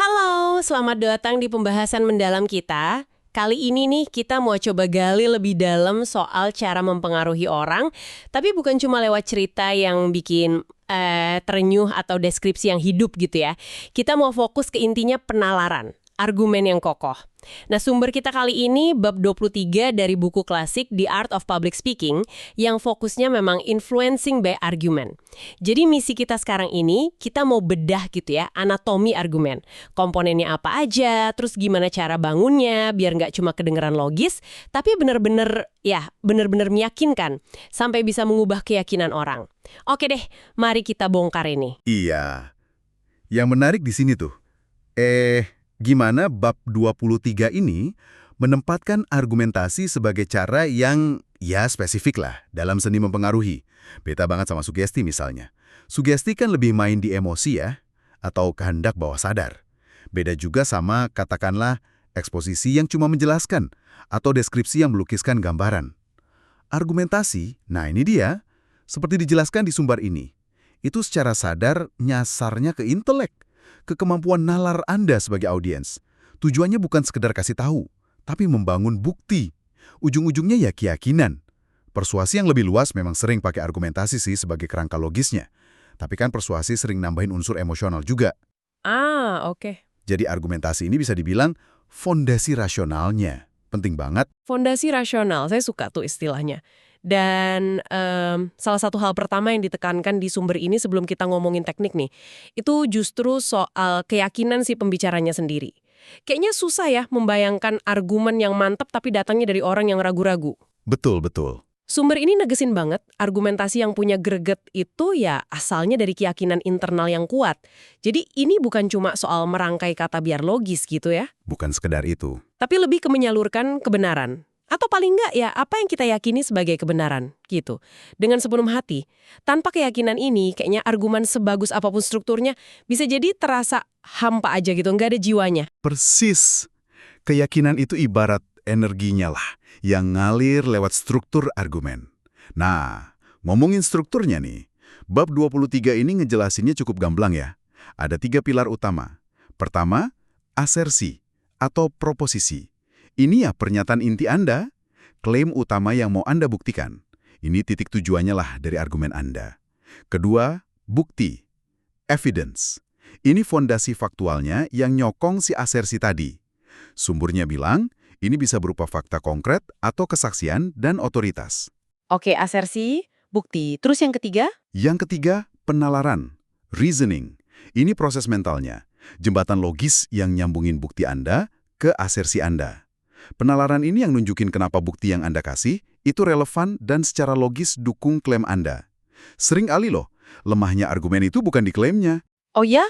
Halo, selamat datang di pembahasan mendalam kita. Kali ini nih kita mau coba gali lebih dalam soal cara mempengaruhi orang, tapi bukan cuma lewat cerita yang bikin terenyuh atau deskripsi yang hidup gitu ya. Kita mau fokus ke intinya penalaran, argumen yang kokoh. Nah, sumber kita kali ini bab 23 dari buku klasik The Art of Public Speaking yang fokusnya memang influencing by argument. Jadi misi kita sekarang ini, kita mau bedah gitu ya, anatomi argumen. Komponennya apa aja, terus gimana cara bangunnya, biar nggak cuma kedengeran logis, tapi bener-bener meyakinkan, sampai bisa mengubah keyakinan orang. Oke deh, mari kita bongkar ini. Iya. Yang menarik di sini tuh, gimana bab 23 ini menempatkan argumentasi sebagai cara yang spesifik lah dalam seni mempengaruhi. Beda banget sama sugesti misalnya. Sugesti kan lebih main di emosi ya, atau kehendak bawah sadar. Beda juga sama katakanlah eksposisi yang cuma menjelaskan, atau deskripsi yang melukiskan gambaran. Argumentasi, nah ini dia, seperti dijelaskan di sumber ini. Itu secara sadar nyasarnya ke intelek, ke kemampuan nalar Anda sebagai audiens. Tujuannya bukan sekedar kasih tahu, tapi membangun bukti. Ujung-ujungnya ya keyakinan. Persuasi yang lebih luas memang sering pakai argumentasi sih sebagai kerangka logisnya. Tapi kan persuasi sering nambahin unsur emosional juga. Oke. Jadi argumentasi ini bisa dibilang fondasi rasionalnya. Penting banget. Fondasi rasional, saya suka tuh istilahnya. Dan salah satu hal pertama yang ditekankan di sumber ini sebelum kita ngomongin teknik nih, itu justru soal keyakinan si pembicaranya sendiri. Kayaknya susah ya membayangkan argumen yang mantap tapi datangnya dari orang yang ragu-ragu. Betul, betul. Sumber ini negesin banget, argumentasi yang punya greget itu ya asalnya dari keyakinan internal yang kuat. Jadi ini bukan cuma soal merangkai kata biar logis gitu ya, Bukan sekedar itu. tapi lebih ke menyalurkan kebenaran. Atau paling nggak ya apa yang kita yakini sebagai kebenaran, gitu. Dengan sepenuh hati. Tanpa keyakinan ini, kayaknya argumen sebagus apapun strukturnya bisa jadi terasa hampa aja gitu, nggak ada jiwanya. Persis. Keyakinan itu ibarat energinya lah, yang ngalir lewat struktur argumen. Nah, ngomongin strukturnya nih, bab 23 ini ngejelasinnya cukup gamblang ya. Ada 3 pilar utama. Pertama, asersi atau proposisi. Ini ya pernyataan inti Anda, klaim utama yang mau Anda buktikan. Ini titik tujuannya lah dari argumen Anda. Kedua, bukti, evidence. Ini fondasi faktualnya yang nyokong si asersi tadi. Sumbernya bilang, ini bisa berupa fakta konkret atau kesaksian dan otoritas. Oke, asersi, bukti. Terus yang ketiga? Yang ketiga, penalaran, reasoning. Ini proses mentalnya, jembatan logis yang nyambungin bukti Anda ke asersi Anda. Penalaran ini yang nunjukin kenapa bukti yang Anda kasih itu relevan dan secara logis dukung klaim Anda. Sering kali loh, lemahnya argumen itu bukan di klaimnya, Oh ya?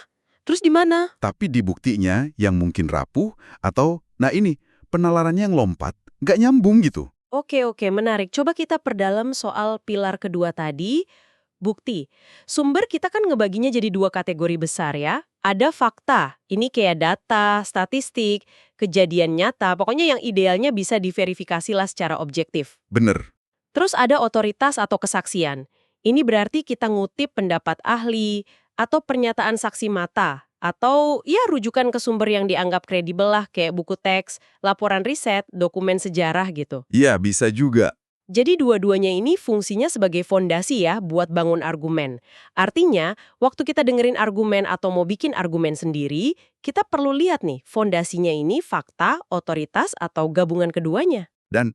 Terus di mana? tapi di buktinya yang mungkin rapuh atau, nah ini, penalarannya yang lompat, nggak nyambung gitu. Oke, menarik. Coba kita perdalam soal pilar kedua tadi, bukti. Sumber kita kan ngebaginya jadi 2 kategori besar ya. Ada fakta, ini kayak data, statistik, kejadian nyata, pokoknya yang idealnya bisa diverifikasi lah secara objektif. Bener. Terus ada otoritas atau kesaksian. Ini berarti kita ngutip pendapat ahli, atau pernyataan saksi mata, atau ya rujukan ke sumber yang dianggap kredibel lah kayak buku teks, laporan riset, dokumen sejarah gitu. Iya, bisa juga. Jadi dua-duanya ini fungsinya sebagai fondasi ya buat bangun argumen. Artinya, waktu kita dengerin argumen atau mau bikin argumen sendiri, kita perlu lihat nih, fondasinya ini fakta, otoritas, atau gabungan keduanya. Dan,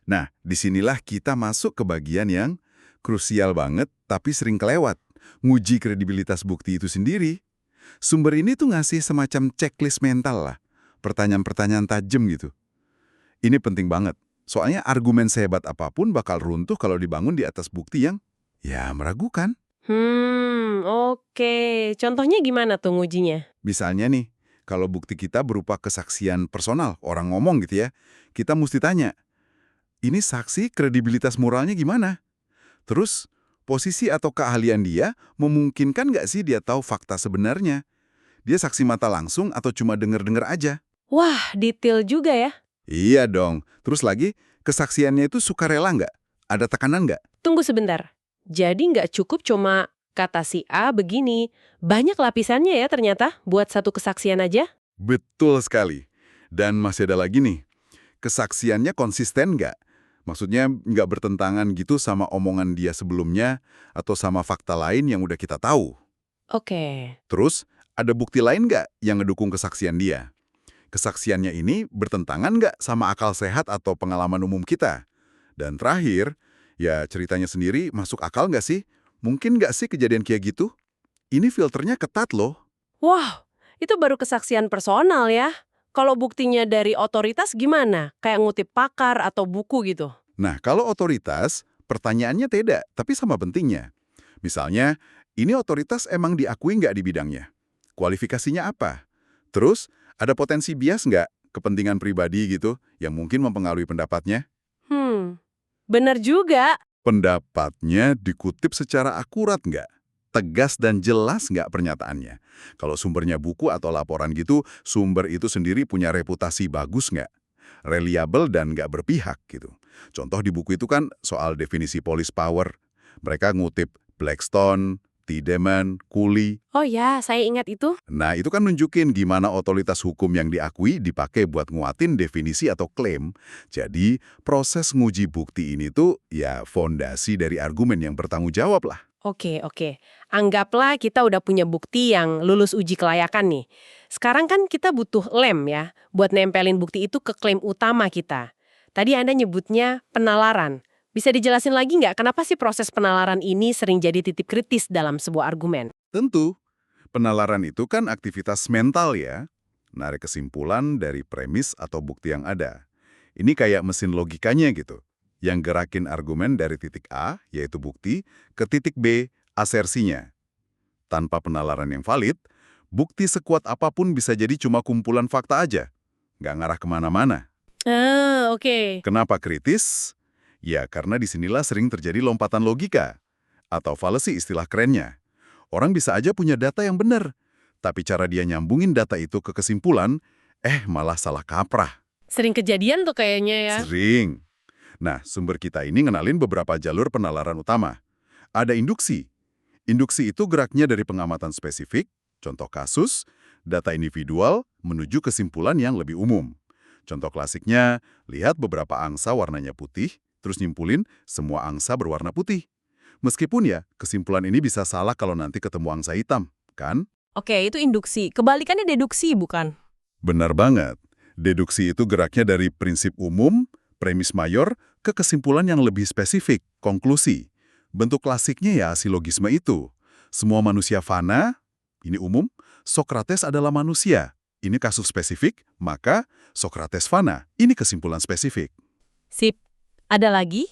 nah, disinilah kita masuk ke bagian yang krusial banget tapi sering kelewat. Nguji kredibilitas bukti itu sendiri. Sumber ini tuh ngasih semacam checklist mental lah. Pertanyaan-pertanyaan tajam gitu. Ini penting banget. Soalnya argumen sehebat apapun bakal runtuh kalau dibangun di atas bukti yang, ya meragukan. Oke. Contohnya gimana tuh ngujinya? Misalnya nih, kalau bukti kita berupa kesaksian personal, orang ngomong gitu ya, kita mesti tanya, ini saksi kredibilitas moralnya gimana? Terus, posisi atau keahlian dia memungkinkan nggak sih dia tahu fakta sebenarnya? Dia saksi mata langsung atau cuma denger-denger aja? Wah, detail juga ya. Iya dong. Terus lagi, kesaksiannya itu sukarela nggak? Ada tekanan nggak? Tunggu sebentar. Jadi nggak cukup cuma kata si A begini. Banyak lapisannya ya ternyata buat satu kesaksian aja. Betul sekali. Dan masih ada lagi nih, kesaksiannya konsisten nggak? Maksudnya nggak bertentangan gitu sama omongan dia sebelumnya atau sama fakta lain yang udah kita tahu. Oke. Terus, ada bukti lain nggak yang ngedukung kesaksian dia? Kesaksiannya ini bertentangan nggak sama akal sehat atau pengalaman umum kita? Dan terakhir, ya ceritanya sendiri masuk akal nggak sih? Mungkin nggak sih kejadian kayak gitu? Ini filternya ketat loh. Wah, itu baru kesaksian personal ya. Kalau buktinya dari otoritas gimana? Kayak ngutip pakar atau buku gitu. Nah, kalau otoritas, pertanyaannya tidak, tapi sama pentingnya. Misalnya, ini otoritas emang diakui nggak di bidangnya? Kualifikasinya apa? Terus, ada potensi bias nggak? Kepentingan pribadi gitu, yang mungkin mempengaruhi pendapatnya? Benar juga. Pendapatnya dikutip secara akurat nggak? Tegas dan jelas nggak pernyataannya? Kalau sumbernya buku atau laporan gitu, sumber itu sendiri punya reputasi bagus nggak? Reliable dan nggak berpihak gitu. Contoh di buku itu kan soal definisi police power. Mereka ngutip Blackstone, Tiedemann, Cooley. Oh ya, saya ingat itu. Nah, itu kan nunjukin gimana otoritas hukum yang diakui dipakai buat nguatin definisi atau klaim. Jadi, proses nguji bukti ini tuh ya fondasi dari argumen yang bertanggung jawab lah. Oke, oke. Anggaplah kita udah punya bukti yang lulus uji kelayakan nih. Sekarang kan kita butuh lem ya, buat nempelin bukti itu ke klaim utama kita. Tadi Anda nyebutnya penalaran. Bisa dijelasin lagi nggak kenapa sih proses penalaran ini sering jadi titik kritis dalam sebuah argumen? Tentu, penalaran itu kan aktivitas mental ya. Narik kesimpulan dari premis atau bukti yang ada. Ini kayak mesin logikanya gitu. Yang gerakin argumen dari titik A, yaitu bukti, ke titik B, asersinya. Tanpa penalaran yang valid, bukti sekuat apapun bisa jadi cuma kumpulan fakta aja. Nggak ngarah kemana-mana. Ah, oke. Kenapa kritis? Ya, karena disinilah sering terjadi lompatan logika. Atau fallacy istilah kerennya. Orang bisa aja punya data yang benar, tapi cara dia nyambungin data itu ke kesimpulan, malah salah kaprah. Sering kejadian tuh kayaknya ya. Sering. Nah, sumber kita ini ngenalin beberapa jalur penalaran utama. Ada induksi. Induksi itu geraknya dari pengamatan spesifik, contoh kasus, data individual, menuju kesimpulan yang lebih umum. Contoh klasiknya, lihat beberapa angsa warnanya putih, terus nyimpulin semua angsa berwarna putih. Meskipun ya, kesimpulan ini bisa salah kalau nanti ketemu angsa hitam, kan? Oke, itu induksi. Kebalikannya deduksi, bukan? Benar banget. Deduksi itu geraknya dari prinsip umum, premis mayor, ke kesimpulan yang lebih spesifik, konklusi. Bentuk klasiknya ya silogisme itu. Semua manusia fana, ini umum, Sokrates adalah manusia. Ini kasus spesifik, maka Sokrates fana, ini kesimpulan spesifik. Sip. Ada lagi?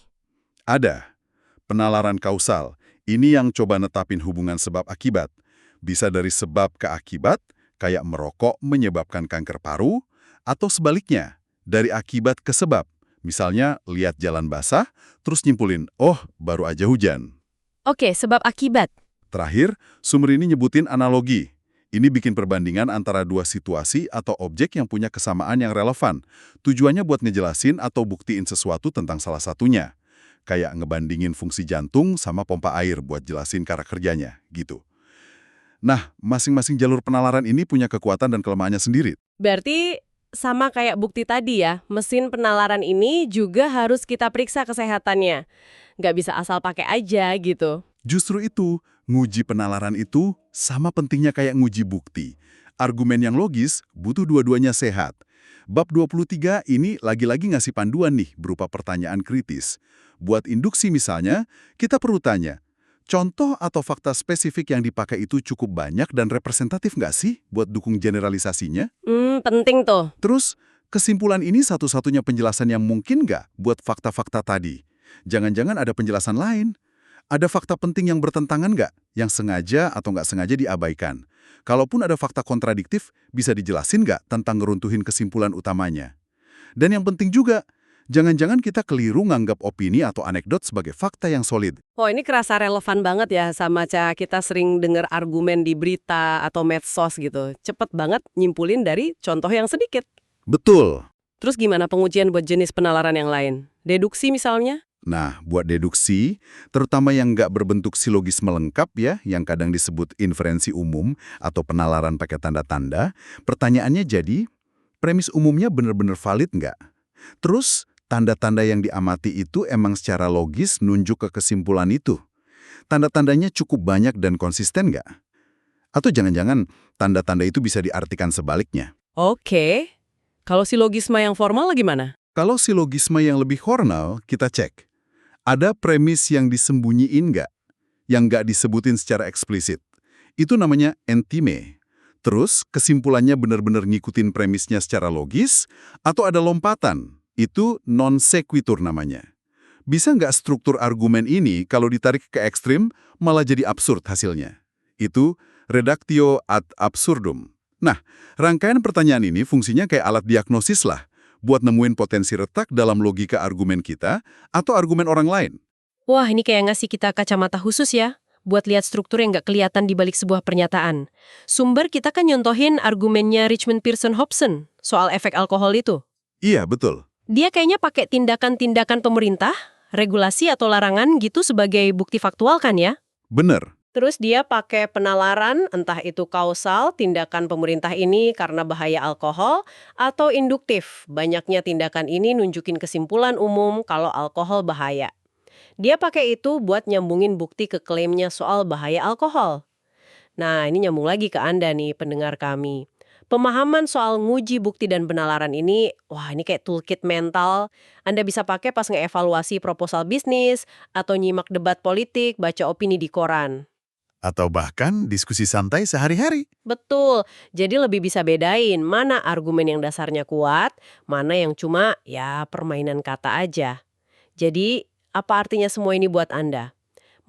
Ada. Penalaran kausal, ini yang coba netapin hubungan sebab akibat. Bisa dari sebab ke akibat, kayak merokok menyebabkan kanker paru, atau sebaliknya, dari akibat ke sebab. Misalnya, lihat jalan basah, terus nyimpulin, oh, baru aja hujan. Oke, sebab akibat. Terakhir, sumber ini nyebutin analogi. Ini bikin perbandingan antara dua situasi atau objek yang punya kesamaan yang relevan. Tujuannya buat ngejelasin atau buktiin sesuatu tentang salah satunya. Kayak ngebandingin fungsi jantung sama pompa air buat jelasin cara kerjanya, gitu. Nah, masing-masing jalur penalaran ini punya kekuatan dan kelemahannya sendiri. Berarti sama kayak bukti tadi ya, mesin penalaran ini juga harus kita periksa kesehatannya. Nggak bisa asal pakai aja gitu. Justru itu, nguji penalaran itu sama pentingnya kayak nguji bukti. Argumen yang logis butuh dua-duanya sehat. Bab 23 ini lagi-lagi ngasih panduan nih berupa pertanyaan kritis. Buat induksi misalnya, kita perlu tanya, contoh atau fakta spesifik yang dipakai itu cukup banyak dan representatif nggak sih buat dukung generalisasinya? Penting tuh. Terus, kesimpulan ini satu-satunya penjelasan yang mungkin nggak buat fakta-fakta tadi? Jangan-jangan ada penjelasan lain? Ada fakta penting yang bertentangan nggak? Yang sengaja atau nggak sengaja diabaikan? Kalaupun ada fakta kontradiktif, bisa dijelasin nggak tentang ngeruntuhin kesimpulan utamanya? Dan yang penting juga, jangan-jangan kita keliru nganggap opini atau anekdot sebagai fakta yang solid. Oh, ini kerasa relevan banget ya sama kita sering dengar argumen di berita atau medsos gitu. Cepet banget nyimpulin dari contoh yang sedikit. Betul. Terus gimana pengujian buat jenis penalaran yang lain? Deduksi misalnya? Nah, buat deduksi, terutama yang nggak berbentuk silogisme lengkap ya, yang kadang disebut inferensi umum atau penalaran pakai tanda-tanda, pertanyaannya jadi, premis umumnya benar-benar valid nggak? Terus, tanda-tanda yang diamati itu emang secara logis nunjuk ke kesimpulan itu? Tanda-tandanya cukup banyak dan konsisten nggak? Atau jangan-jangan tanda-tanda itu bisa diartikan sebaliknya? Oke. Kalau silogisme yang formal gimana? Kalau silogisme yang lebih formal, kita cek. Ada premis yang disembunyiin nggak? Yang nggak disebutin secara eksplisit. Itu namanya entime. Terus, kesimpulannya benar-benar ngikutin premisnya secara logis, atau ada lompatan. Itu non sequitur namanya. Bisa nggak struktur argumen ini kalau ditarik ke ekstrim, malah jadi absurd hasilnya? Itu reductio ad absurdum. Nah, rangkaian pertanyaan ini fungsinya kayak alat diagnosis lah, buat nemuin potensi retak dalam logika argumen kita atau argumen orang lain. Wah, ini kayak ngasih kita kacamata khusus ya, buat lihat struktur yang nggak kelihatan di balik sebuah pernyataan. Sumber kita kan nyontohin argumennya Richmond Pearson Hobson soal efek alkohol itu. Iya, betul. Dia kayaknya pakai tindakan-tindakan pemerintah, regulasi atau larangan gitu sebagai bukti faktual kan ya? Bener. Terus dia pakai penalaran, entah itu kausal, tindakan pemerintah ini karena bahaya alkohol, atau induktif, banyaknya tindakan ini nunjukin kesimpulan umum kalau alkohol bahaya. Dia pakai itu buat nyambungin bukti ke klaimnya soal bahaya alkohol. Nah, ini nyambung lagi ke Anda nih, pendengar kami. Pemahaman soal nguji bukti dan penalaran ini, wah ini kayak toolkit mental. Anda bisa pakai pas ngeevaluasi proposal bisnis, atau nyimak debat politik, baca opini di koran. Atau bahkan diskusi santai sehari-hari. Betul, jadi lebih bisa bedain mana argumen yang dasarnya kuat, mana yang cuma ya permainan kata aja. Jadi, apa artinya semua ini buat Anda?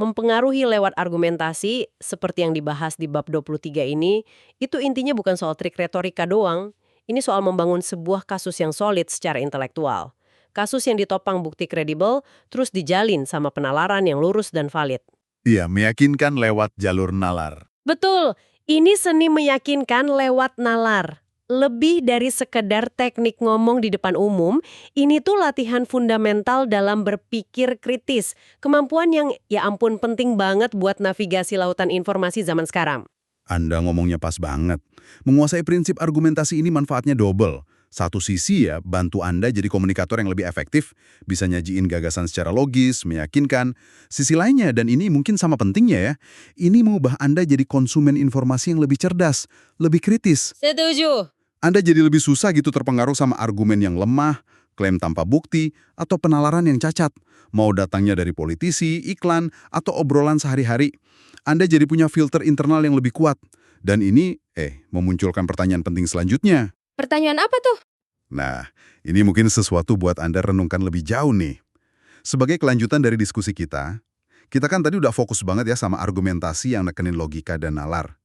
Mempengaruhi lewat argumentasi, seperti yang dibahas di bab 23 ini, itu intinya bukan soal trik retorika doang. Ini soal membangun sebuah kasus yang solid secara intelektual. Kasus yang ditopang bukti kredibel, terus dijalin sama penalaran yang lurus dan valid. Iya, meyakinkan lewat jalur nalar. Betul, ini seni meyakinkan lewat nalar. Lebih dari sekedar teknik ngomong di depan umum, ini tuh latihan fundamental dalam berpikir kritis. Kemampuan yang ya ampun penting banget buat navigasi lautan informasi zaman sekarang. Anda ngomongnya pas banget. Menguasai prinsip argumentasi ini manfaatnya double. Satu sisi ya, bantu Anda jadi komunikator yang lebih efektif, bisa nyajiin gagasan secara logis, meyakinkan. Sisi lainnya, dan ini mungkin sama pentingnya ya, ini mengubah Anda jadi konsumen informasi yang lebih cerdas, lebih kritis. Setuju. Anda jadi lebih susah gitu terpengaruh sama argumen yang lemah, klaim tanpa bukti, atau penalaran yang cacat. Mau datangnya dari politisi, iklan, atau obrolan sehari-hari. Anda jadi punya filter internal yang lebih kuat. Dan ini, memunculkan pertanyaan penting selanjutnya. Pertanyaan apa tuh? Nah, ini mungkin sesuatu buat Anda renungkan lebih jauh nih. Sebagai kelanjutan dari diskusi kita kan tadi udah fokus banget ya sama argumentasi yang nekenin logika dan nalar.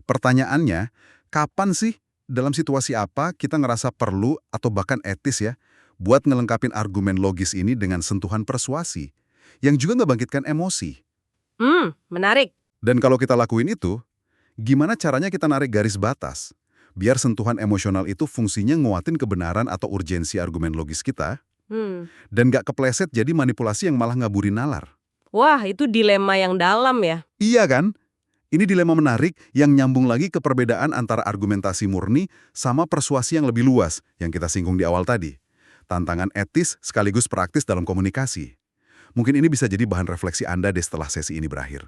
Pertanyaannya, kapan sih, dalam situasi apa kita ngerasa perlu atau bahkan etis ya, buat ngelengkapin argumen logis ini dengan sentuhan persuasi, yang juga ngebangkitkan emosi? Menarik. Dan kalau kita lakuin itu, gimana caranya kita narik garis batas? Biar sentuhan emosional itu fungsinya nguatin kebenaran atau urgensi argumen logis kita, dan nggak kepleset jadi manipulasi yang malah ngaburin nalar. Wah, itu dilema yang dalam ya. Iya kan? Ini dilema menarik yang nyambung lagi ke perbedaan antara argumentasi murni sama persuasi yang lebih luas yang kita singgung di awal tadi. Tantangan etis sekaligus praktis dalam komunikasi. Mungkin ini bisa jadi bahan refleksi Anda deh setelah sesi ini berakhir.